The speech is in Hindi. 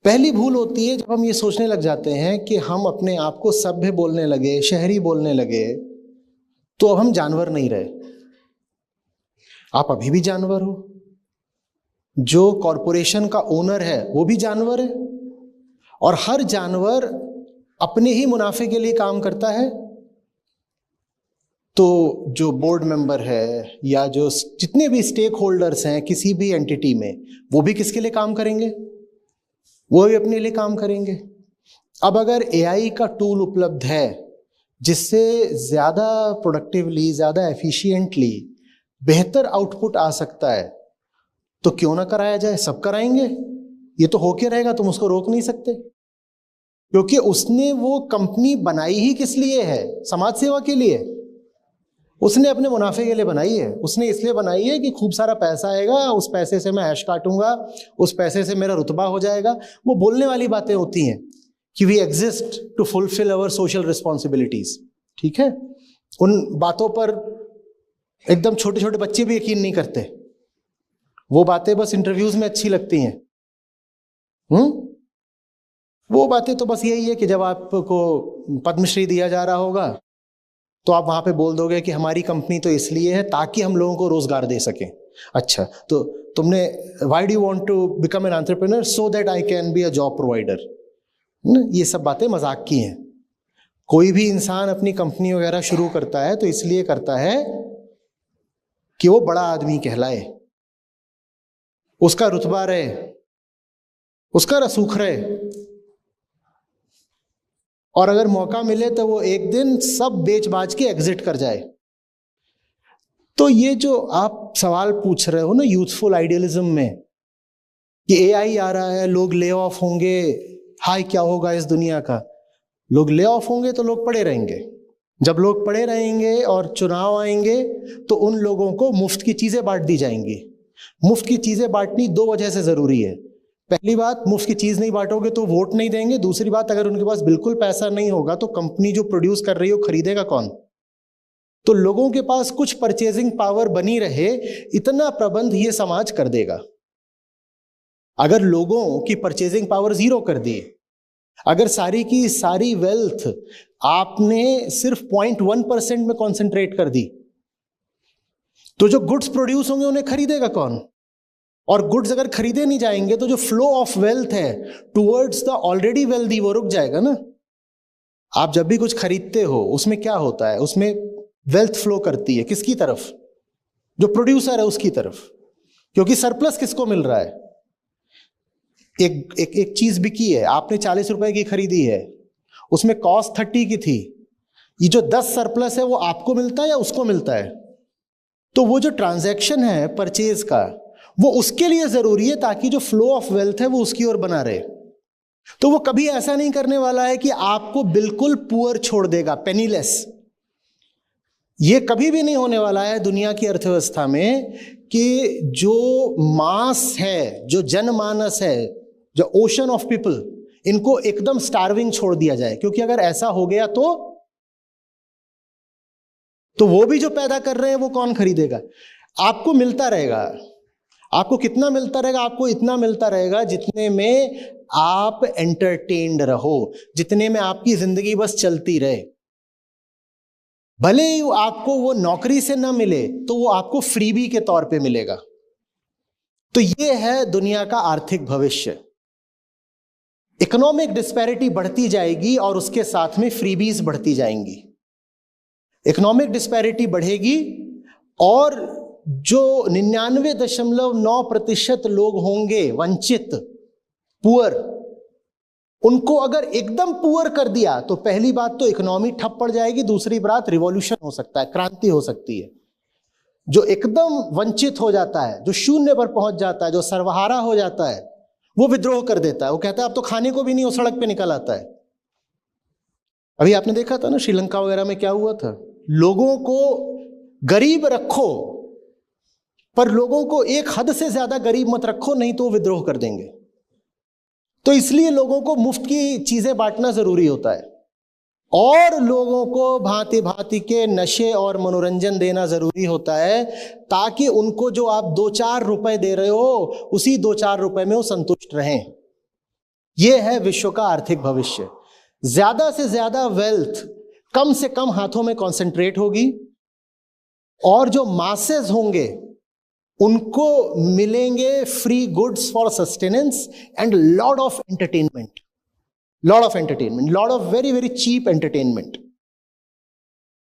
पहली भूल होती है जब हम ये सोचने लग जाते हैं कि हम अपने आप को सभ्य बोलने लगे, शहरी बोलने लगे, तो अब हम जानवर नहीं रहे। आप अभी भी जानवर हो। जो कॉरपोरेशन का ओनर है वो भी जानवर है, और हर जानवर अपने ही मुनाफे के लिए काम करता है। तो जो बोर्ड मेंबर है या जो जितने भी स्टेक होल्डर्स हैं किसी भी एंटिटी में, वो भी किसके लिए काम करेंगे? वो भी अपने लिए काम करेंगे। अब अगर एआई का टूल उपलब्ध है जिससे ज़्यादा प्रोडक्टिवली, ज़्यादा एफिशिएंटली बेहतर आउटपुट आ सकता है, तो क्यों ना कराया जाए? सब कराएंगे। ये तो होके रहेगा, तुम उसको रोक नहीं सकते, क्योंकि उसने वो कंपनी बनाई ही किस लिए है? समाज सेवा के लिए। उसने अपने मुनाफे के लिए बनाई है। उसने इसलिए बनाई है कि खूब सारा पैसा आएगा, उस पैसे से मैं ऐश काटूंगा, उस पैसे से मेरा रुतबा हो जाएगा। वो बोलने वाली बातें होती हैं कि we exist to fulfil our social responsibilities. ठीक है, उन बातों पर एकदम छोटे छोटे बच्चे भी यकीन नहीं करते। वो बातें बस इंटरव्यूज में अच्छी लगती हैं। वो बातें तो बस यही है कि जब आपको पद्मश्री दिया जा रहा होगा तो आप वहां पे बोल दोगे कि हमारी कंपनी तो इसलिए है ताकि हम लोगों को रोजगार दे सकें। अच्छा, तो तुमने why do you want to become an entrepreneur? So that I can be a job provider. ये सब बातें मजाक की हैं। कोई भी इंसान अपनी कंपनी वगैरह शुरू करता है तो इसलिए करता है कि वो बड़ा आदमी कहलाए, उसका रुतबा रहे, उसका रसूख रहे, और अगर मौका मिले तो वो एक दिन सब बेच बाच के एग्जिट कर जाए। तो ये जो आप सवाल पूछ रहे हो ना यूथफुल आइडियलिज्म में कि एआई आ रहा है, लोग ले ऑफ होंगे, हाय क्या होगा इस दुनिया का? लोग ले ऑफ होंगे तो लोग पड़े रहेंगे। जब लोग पड़े रहेंगे और चुनाव आएंगे तो उन लोगों को मुफ्त की चीजें बांट दी जाएंगी। मुफ्त की चीजें बांटनी दो वजह से जरूरी है। पहली बात, मुफ्त की चीज नहीं बांटोगे तो वोट नहीं देंगे। दूसरी बात, अगर उनके पास बिल्कुल पैसा नहीं होगा तो कंपनी जो प्रोड्यूस कर रही है वो खरीदेगा कौन? तो लोगों के पास कुछ परचेजिंग पावर बनी रहे, इतना प्रबंध ये समाज कर देगा। अगर लोगों की परचेजिंग पावर जीरो कर दी, अगर सारी की सारी वेल्थ आपने सिर्फ 0.1% में कॉन्सेंट्रेट कर दी, तो जो गुड्स प्रोड्यूस होंगे उन्हें खरीदेगा कौन? और गुड्स अगर खरीदे नहीं जाएंगे तो जो फ्लो ऑफ वेल्थ है टुवर्ड्स द ऑलरेडी वेल्दी वो रुक जाएगा ना। आप जब भी कुछ खरीदते हो उसमें क्या होता है? उसमें वेल्थ फ्लो करती है किसकी तरफ? जो प्रोड्यूसर है उसकी तरफ, क्योंकि सरप्लस किसको मिल रहा है? एक चीज बिकी है, आपने 40 रुपए की खरीदी है, उसमें कॉस्ट 30 की थी। ये जो 10 सरप्लस है वो आपको मिलता है या उसको मिलता है? तो वो जो ट्रांजैक्शन है परचेज का, वो उसके लिए जरूरी है ताकि जो फ्लो ऑफ वेल्थ है वो उसकी ओर बना रहे। तो वो कभी ऐसा नहीं करने वाला है कि आपको बिल्कुल पुअर छोड़ देगा, पेनीलेस। ये कभी भी नहीं होने वाला है दुनिया की अर्थव्यवस्था में कि जो मास है, जो जनमानस है, जो ओशन ऑफ पीपल, इनको एकदम स्टार्विंग छोड़ दिया जाए। क्योंकि अगर ऐसा हो गया तो वो भी जो पैदा कर रहे हैं वो कौन खरीदेगा? आपको मिलता रहेगा। आपको कितना मिलता रहेगा? आपको इतना मिलता रहेगा जितने में आप एंटरटेन्ड रहो, जितने में आपकी जिंदगी बस चलती रहे। भले ही आपको वो नौकरी से ना मिले तो वो आपको फ्रीबी के तौर पे मिलेगा। तो ये है दुनिया का आर्थिक भविष्य। इकोनॉमिक डिस्पैरिटी बढ़ती जाएगी और उसके साथ में फ्रीबीज बढ़ती जाएंगी। इकोनॉमिक डिस्पैरिटी बढ़ेगी और जो 99.9% लोग होंगे वंचित, पुअर, उनको अगर एकदम पुअर कर दिया तो पहली बात तो इकोनॉमी ठप पड़ जाएगी, दूसरी बात रिवॉल्यूशन हो सकता है, क्रांति हो सकती है। जो एकदम वंचित हो जाता है, जो शून्य पर पहुंच जाता है, जो सर्वहारा हो जाता है, वो विद्रोह कर देता है। वो कहता है अब तो खाने को भी नहीं, वो सड़क पे निकल आता है। अभी आपने देखा था ना श्रीलंका वगैरह में क्या हुआ था? लोगों को गरीब रखो पर लोगों को एक हद से ज्यादा गरीब मत रखो, नहीं तो विद्रोह कर देंगे। तो इसलिए लोगों को मुफ्त की चीजें बांटना जरूरी होता है और लोगों को भांति भांति के नशे और मनोरंजन देना जरूरी होता है, ताकि उनको जो आप 2-4 रुपए दे रहे हो उसी 2-4 रुपए में वो संतुष्ट रहें। ये है विश्व का आर्थिक भविष्य। ज्यादा से ज्यादा वेल्थ कम से कम हाथों में कॉन्सेंट्रेट होगी, और जो मासेस होंगे उनको मिलेंगे free goods for sustenance and lot of entertainment, lot of very very cheap entertainment.